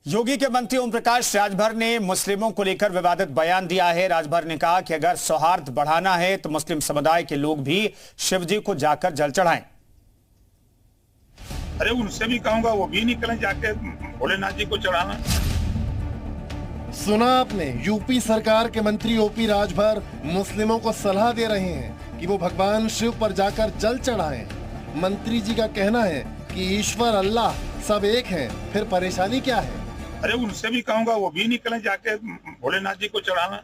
योगी के मंत्री ओम प्रकाश राजभर ने मुस्लिमों को लेकर विवादित बयान दिया है। राजभर ने कहा कि अगर सौहार्द बढ़ाना है तो मुस्लिम समुदाय के लोग भी शिव जी को जाकर जल चढ़ाएं। अरे उनसे भी कहूंगा वो भी निकलें जाके भोलेनाथ जी को चढ़ाना। सुना आपने, यूपी सरकार के मंत्री ओपी राजभर मुस्लिमों को सलाह दे रहे हैं कि वो भगवान शिव पर जाकर जल चढ़ाएं। मंत्री जी का कहना है कि ईश्वर अल्लाह सब एक हैं, फिर परेशानी क्या है। अरे उनसे भी कहूंगा वो भी निकलें जाके भोलेनाथ जी को चढ़ाना।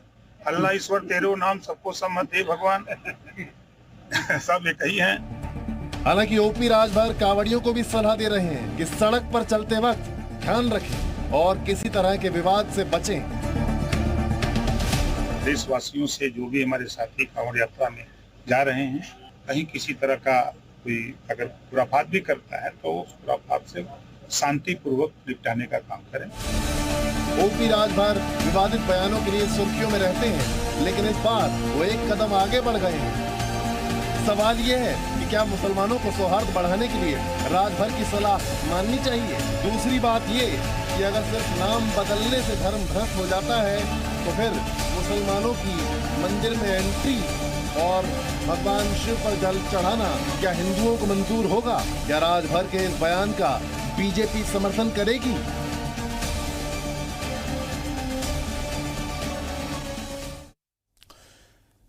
अल्लाह ईश्वर तेरो नाम सबको सम्मत दे भगवान सब एक ही हैं। हालांकि ओपी राजभर कांवड़ियों को भी सलाह दे रहे हैं कि सड़क पर चलते वक्त ध्यान रखें और किसी तरह के विवाद से बचें। देशवासियों से जो भी हमारे साथी कांवड़ यात्रा में जा रहे हैं, कहीं किसी तरह का कोई अगर खुराफात भी करता है तो उस खुराफात से शांतिपूर्वक निपटाने का काम करें। ओपी राजभर विवादित बयानों के लिए सुर्खियों में रहते हैं, लेकिन इस बार वो एक कदम आगे बढ़ गए हैं। सवाल ये है कि क्या मुसलमानों को सौहार्द बढ़ाने के लिए राजभर की सलाह माननी चाहिए। दूसरी बात ये कि अगर सिर्फ नाम बदलने से धर्म भ्रष्ट हो जाता है तो फिर मुसलमानों की मंदिर में एंट्री और भगवान शिव पर जल चढ़ाना क्या हिंदुओं को मंजूर होगा। क्या राजभर के इस बयान का बीजेपी समर्थन करेगी।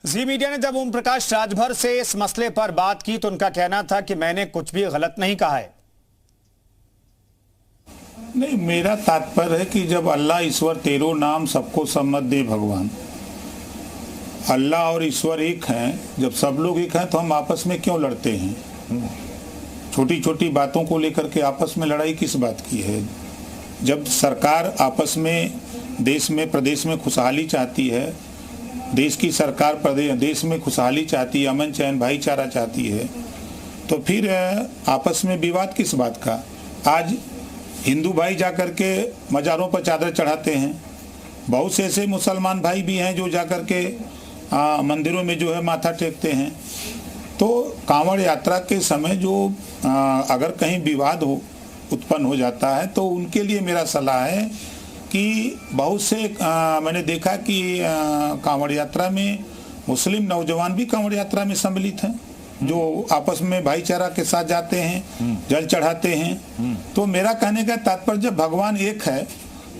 जी मीडिया ने जब ओम प्रकाश राजभर से इस मसले पर बात की तो उनका कहना था कि मैंने कुछ भी गलत नहीं कहा है। नहीं, मेरा तात्पर्य है कि जब अल्लाह ईश्वर तेरो नाम सबको सम्मत दे भगवान, अल्लाह और ईश्वर एक हैं, जब सब लोग एक हैं तो हम आपस में क्यों लड़ते हैं। छोटी छोटी बातों को लेकर के आपस में लड़ाई किस बात की है। जब सरकार आपस में देश में प्रदेश में खुशहाली चाहती है, देश की सरकार देश में खुशहाली चाहती है, अमन चैन भाईचारा चाहती है, तो फिर आपस में विवाद किस बात का। आज हिंदू भाई जाकर के मज़ारों पर चादर चढ़ाते हैं, बहुत से ऐसे मुसलमान भाई भी हैं जो जाकर के मंदिरों में जो है माथा टेकते हैं। तो कांवड़ यात्रा के समय जो अगर कहीं विवाद उत्पन्न हो जाता है तो उनके लिए मेरा सलाह है कि बहुत से मैंने देखा कि कांवड़ यात्रा में मुस्लिम नौजवान भी कांवड़ यात्रा में सम्मिलित हैं, जो आपस में भाईचारा के साथ जाते हैं, जल चढ़ाते हैं। तो मेरा कहने का तात्पर्य, जब भगवान एक है,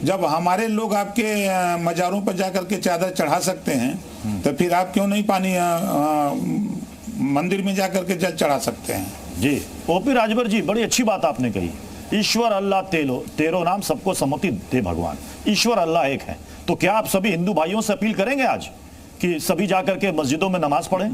जब हमारे लोग आपके मज़ारों पर जाकर के चादर चढ़ा सकते हैं तो फिर आप क्यों नहीं पानी मंदिर में जाकर के जल चढ़ा सकते हैं। जी ओपी राजभर जी, बड़ी अच्छी बात आपने कही। ईश्वर अल्लाह तेरो नाम सबको सम्मति दे भगवान, ईश्वर अल्लाह एक है। तो क्या आप सभी हिंदू भाइयों से अपील करेंगे आज कि सभी जाकर के मस्जिदों में नमाज पढ़ें।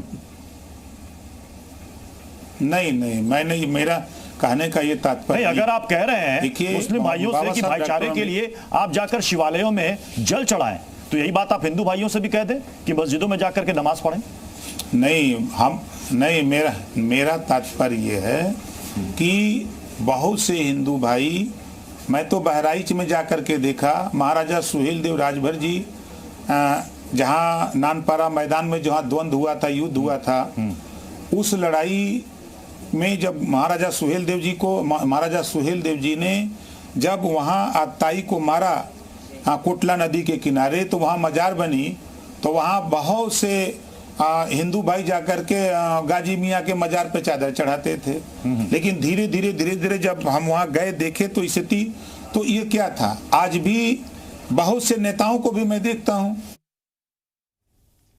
नहीं, मैं नहीं, मेरा कहने का ये तात्पर्य, अगर आप कह रहे हैं मुस्लिम भाइयों से कि भाईचारे के लिए आप जाकर शिवालयों में जल चढ़ाएं, तो यही बात आप हिंदू भाइयों से भी कह दें कि मस्जिदों में जाकर के नमाज पढ़ें। नहीं, मेरा तात्पर्य ये है कि बहुत से हिंदू भाई, मैं तो बहराइच में जाकर के देखा, महाराजा सुहेल देव राजभर जी जहाँ नानपारा मैदान में जहाँ द्वंद्व हुआ था, युद्ध हुआ था, उस लड़ाई में जब महाराजा सुहेल देव जी ने जब वहाँ आताई को मारा कोटला नदी के किनारे, तो वहाँ मजार बनी, तो वहाँ बहुत से हिंदू भाई जाकर के गाजी मियाँ के मजार पे चादर चढ़ाते थे। लेकिन धीरे धीरे जब हम वहाँ गए देखे तो स्थिति तो ये क्या था। आज भी बहुत से नेताओं को भी मैं देखता हूँ